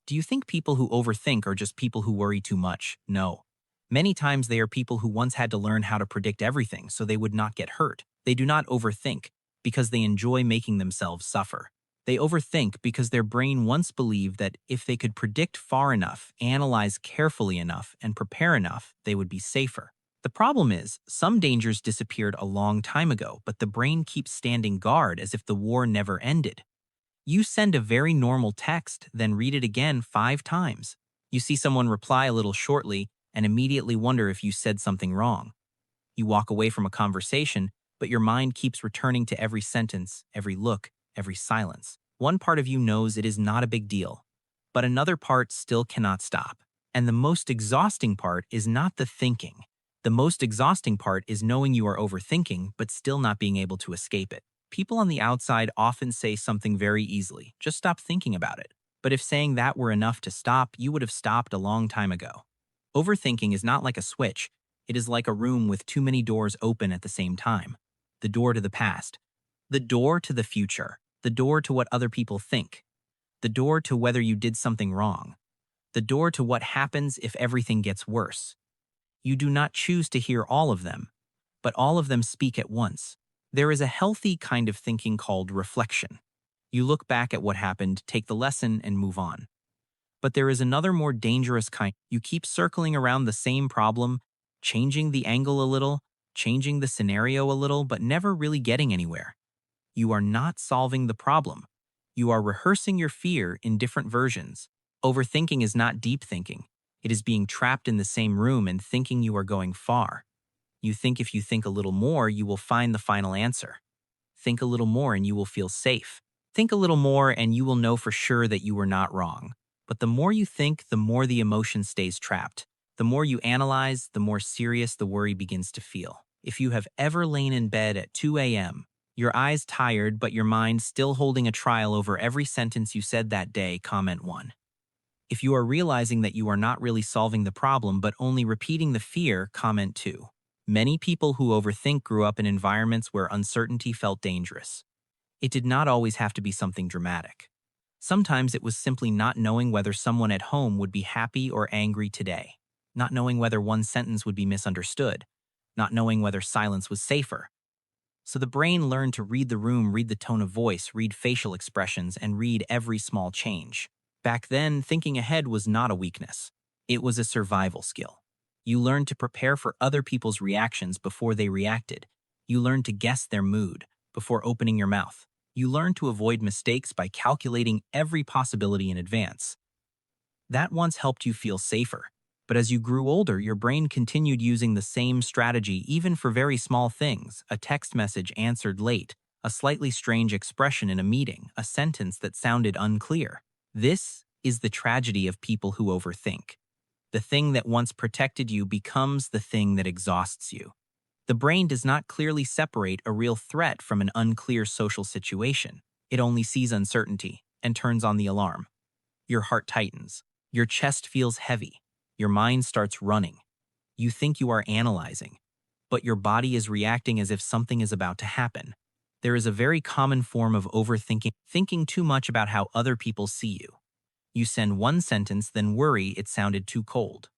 Do you think people who overthink are just people who worry too much? No. Many times they are people who once had to learn how to predict everything so they would not get hurt. They do not overthink because they enjoy making themselves suffer. They overthink because their brain once believed that if they could predict far enough, analyze carefully enough, and prepare enough, they would be safer. The problem is, some dangers disappeared a long time ago, but the brain keeps standing guard as if the war never ended. You send a very normal text, then read it again 5 times. You see someone reply a little shortly and immediately wonder if you said something wrong. You walk away from a conversation, but your mind keeps returning to every sentence, every look, every silence. One part of you knows it is not a big deal, but another part still cannot stop. And the most exhausting part is not the thinking. The most exhausting part is knowing you are overthinking, but still not being able to escape it. People on the outside often say something very easily, just stop thinking about it. But if saying that were enough to stop, you would have stopped a long time ago. Overthinking is not like a switch. It is like a room with too many doors open at the same time. The door to the past, the door to the future, the door to what other people think, the door to whether you did something wrong, the door to what happens if everything gets worse. You do not choose to hear all of them, but all of them speak at once. There is a healthy kind of thinking called reflection. You look back at what happened, take the lesson, and move on. But there is another more dangerous kind. You keep circling around the same problem, changing the angle a little, changing the scenario a little, but never really getting anywhere. You are not solving the problem. You are rehearsing your fear in different versions. Overthinking is not deep thinking. It is being trapped in the same room and thinking you are going far. You think if you think a little more, you will find the final answer. Think a little more and you will feel safe. Think a little more and you will know for sure that you were not wrong. But the more you think, the more the emotion stays trapped. The more you analyze, the more serious the worry begins to feel. If you have ever lain in bed at 2 a.m., your eyes tired but your mind still holding a trial over every sentence you said that day, comment 1. If you are realizing that you are not really solving the problem but only repeating the fear, comment 2. Many people who overthink grew up in environments where uncertainty felt dangerous. It did not always have to be something dramatic. Sometimes it was simply not knowing whether someone at home would be happy or angry today, not knowing whether one sentence would be misunderstood, not knowing whether silence was safer. So the brain learned to read the room, read the tone of voice, read facial expressions, and read every small change. Back then, thinking ahead was not a weakness. It was a survival skill. You learned to prepare for other people's reactions before they reacted. You learned to guess their mood before opening your mouth. You learned to avoid mistakes by calculating every possibility in advance. That once helped you feel safer. But as you grew older, your brain continued using the same strategy even for very small things: a text message answered late, a slightly strange expression in a meeting, a sentence that sounded unclear. This is the tragedy of people who overthink. The thing that once protected you becomes the thing that exhausts you. The brain does not clearly separate a real threat from an unclear social situation. It only sees uncertainty and turns on the alarm. Your heart tightens. Your chest feels heavy. Your mind starts running. You think you are analyzing, but your body is reacting as if something is about to happen. There is a very common form of overthinking, thinking too much about how other people see you. You send one sentence, then worry it sounded too cold.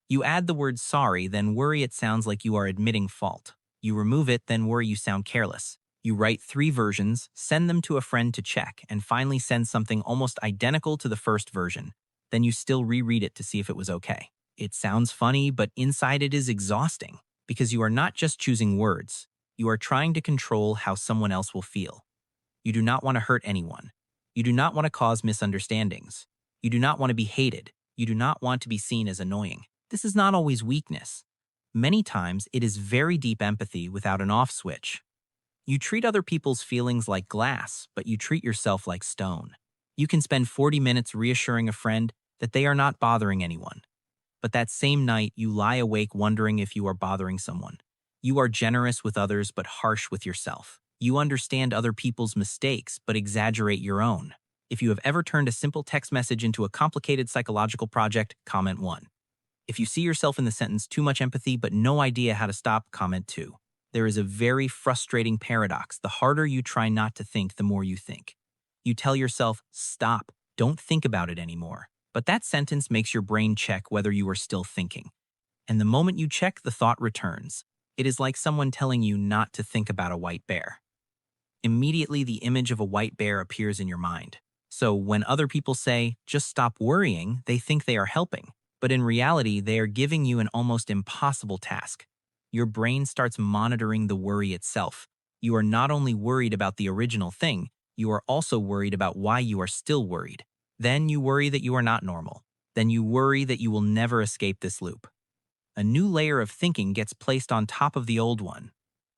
You add the word sorry, then worry it sounds like you are admitting fault. You remove it, then worry you sound careless. You write 3 versions, send them to a friend to check, and finally send something almost identical to the first version. Then you still reread it to see if it was okay. It sounds funny, but inside it is exhausting, because you are not just choosing words. You are trying to control how someone else will feel. You do not want to hurt anyone. You do not want to cause misunderstandings. You do not want to be hated. You do not want to be seen as annoying. This is not always weakness. Many times, it is very deep empathy without an off switch. You treat other people's feelings like glass, but you treat yourself like stone. You can spend 40 minutes reassuring a friend that they are not bothering anyone. But that same night, you lie awake wondering if you are bothering someone. You are generous with others but harsh with yourself. You understand other people's mistakes but exaggerate your own. If you have ever turned a simple text message into a complicated psychological project, comment 1. If you see yourself in the sentence too much empathy but no idea how to stop, comment 2. There is a very frustrating paradox. The harder you try not to think, the more you think. You tell yourself, stop, don't think about it anymore. But that sentence makes your brain check whether you are still thinking. And the moment you check, the thought returns. It is like someone telling you not to think about a white bear. Immediately, the image of a white bear appears in your mind. So when other people say, just stop worrying, they think they are helping. But in reality, they are giving you an almost impossible task. Your brain starts monitoring the worry itself. You are not only worried about the original thing, you are also worried about why you are still worried. Then you worry that you are not normal. Then you worry that you will never escape this loop. A new layer of thinking gets placed on top of the old one.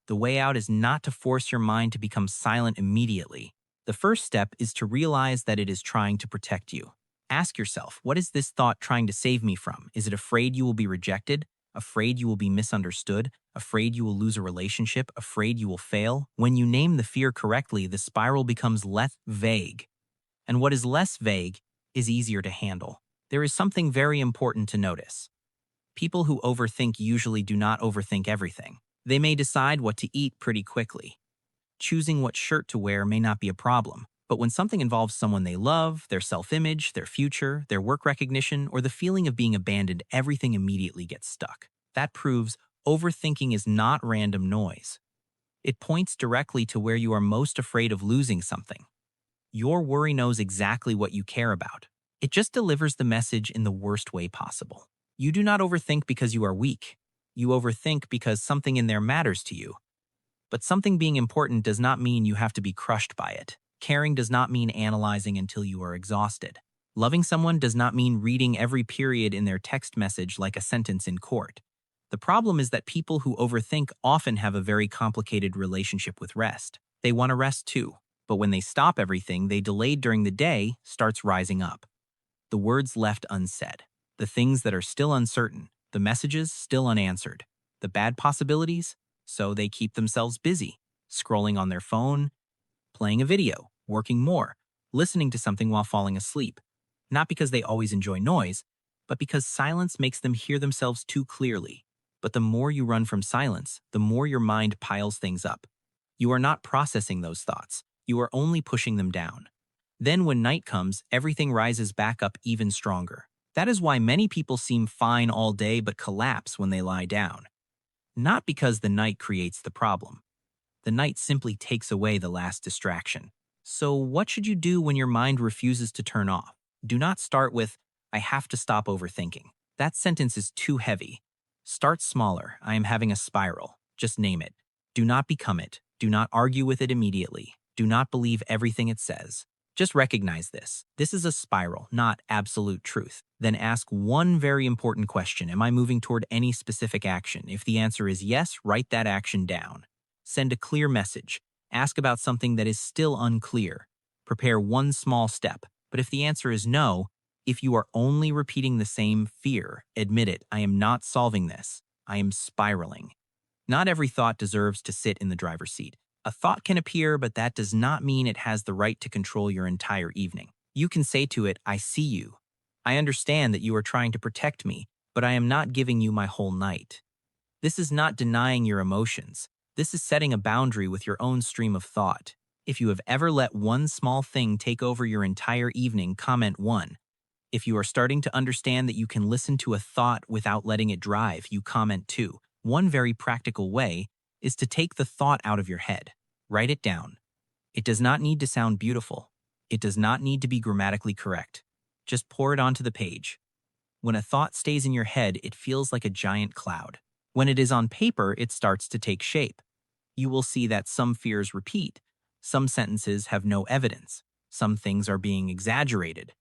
The way out is not to force your mind to become silent immediately. The first step is to realize that it is trying to protect you. Ask yourself, what is this thought trying to save me from? Is it afraid you will be rejected? Afraid you will be misunderstood? Afraid you will lose a relationship? Afraid you will fail? When you name the fear correctly, the spiral becomes less vague. And what is less vague is easier to handle. There is something very important to notice. People who overthink usually do not overthink everything. They may decide what to eat pretty quickly. Choosing what shirt to wear may not be a problem, but when something involves someone they love, their self-image, their future, their work recognition, or the feeling of being abandoned, everything immediately gets stuck. That proves overthinking is not random noise. It points directly to where you are most afraid of losing something. Your worry knows exactly what you care about. It just delivers the message in the worst way possible. You do not overthink because you are weak. You overthink because something in there matters to you. But something being important does not mean you have to be crushed by it. Caring does not mean analyzing until you are exhausted. Loving someone does not mean reading every period in their text message like a sentence in court. The problem is that people who overthink often have a very complicated relationship with rest. They want to rest too, but when they stop everything they delayed during the day starts rising up. The words left unsaid, the things that are still uncertain, the messages still unanswered, the bad possibilities, so they keep themselves busy, scrolling on their phone, playing a video, working more, listening to something while falling asleep. Not because they always enjoy noise, but because silence makes them hear themselves too clearly. But the more you run from silence, the more your mind piles things up. You are not processing those thoughts. You are only pushing them down. Then when night comes, everything rises back up even stronger. That is why many people seem fine all day but collapse when they lie down. Not because the night creates the problem. The night simply takes away the last distraction. So what should you do when your mind refuses to turn off? Do not start with, I have to stop overthinking. That sentence is too heavy. Start smaller. I am having a spiral. Just name it. Do not become it. Do not argue with it immediately. Do not believe everything it says. Just recognize this. This is a spiral, not absolute truth. Then ask one very important question. Am I moving toward any specific action? If the answer is yes, write that action down. Send a clear message. Ask about something that is still unclear. Prepare one small step. But if the answer is no, if you are only repeating the same fear, admit it. I am not solving this. I am spiraling. Not every thought deserves to sit in the driver's seat. A thought can appear, but that does not mean it has the right to control your entire evening. You can say to it, I see you. I understand that you are trying to protect me, but I am not giving you my whole night. This is not denying your emotions. This is setting a boundary with your own stream of thought. If you have ever let one small thing take over your entire evening, comment 1. If you are starting to understand that you can listen to a thought without letting it drive, you comment 2. One very practical way is to take the thought out of your head. Write it down. It does not need to sound beautiful. It does not need to be grammatically correct. Just pour it onto the page. When a thought stays in your head, it feels like a giant cloud. When it is on paper, it starts to take shape. You will see that some fears repeat. Some sentences have no evidence. Some things are being exaggerated.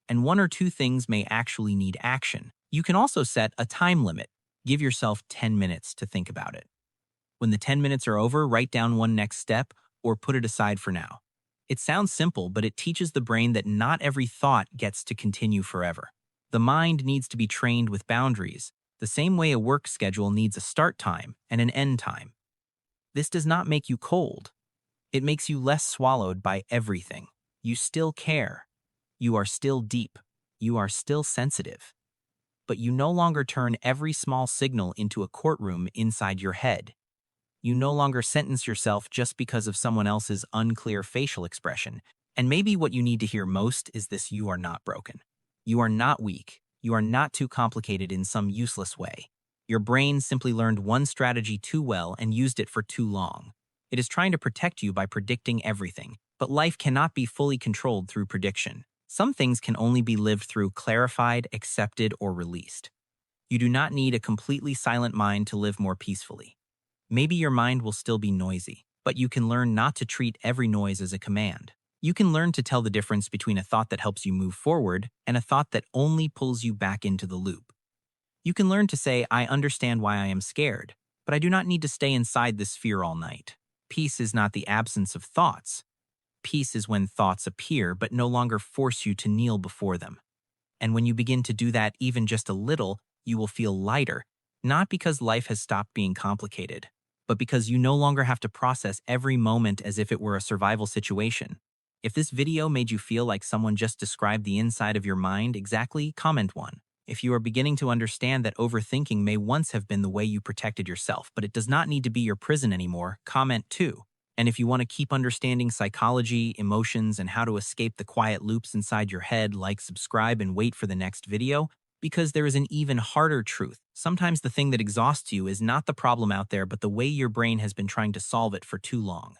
And 1 or 2 things may actually need action. You can also set a time limit. Give yourself 10 minutes to think about it. When the 10 minutes are over, write down one next step or put it aside for now. It sounds simple, but it teaches the brain that not every thought gets to continue forever. The mind needs to be trained with boundaries, the same way a work schedule needs a start time and an end time. This does not make you cold. It makes you less swallowed by everything. You still care. You are still deep. You are still sensitive. But you no longer turn every small signal into a courtroom inside your head. You no longer sentence yourself just because of someone else's unclear facial expression. And maybe what you need to hear most is this: you are not broken. You are not weak. You are not too complicated in some useless way. Your brain simply learned one strategy too well and used it for too long. It is trying to protect you by predicting everything, but life cannot be fully controlled through prediction. Some things can only be lived through clarified, accepted, or released. You do not need a completely silent mind to live more peacefully. Maybe your mind will still be noisy, but you can learn not to treat every noise as a command. You can learn to tell the difference between a thought that helps you move forward and a thought that only pulls you back into the loop. You can learn to say, I understand why I am scared, but I do not need to stay inside this fear all night. Peace is not the absence of thoughts. Peace is when thoughts appear but no longer force you to kneel before them. And when you begin to do that even just a little, you will feel lighter, not because life has stopped being complicated, but because you no longer have to process every moment as if it were a survival situation. If this video made you feel like someone just described the inside of your mind exactly, comment one. If you are beginning to understand that overthinking may once have been the way you protected yourself, but it does not need to be your prison anymore, comment two. And if you want to keep understanding psychology, emotions, and how to escape the quiet loops inside your head, like, subscribe, and wait for the next video, because there is an even harder truth. Sometimes the thing that exhausts you is not the problem out there, but the way your brain has been trying to solve it for too long.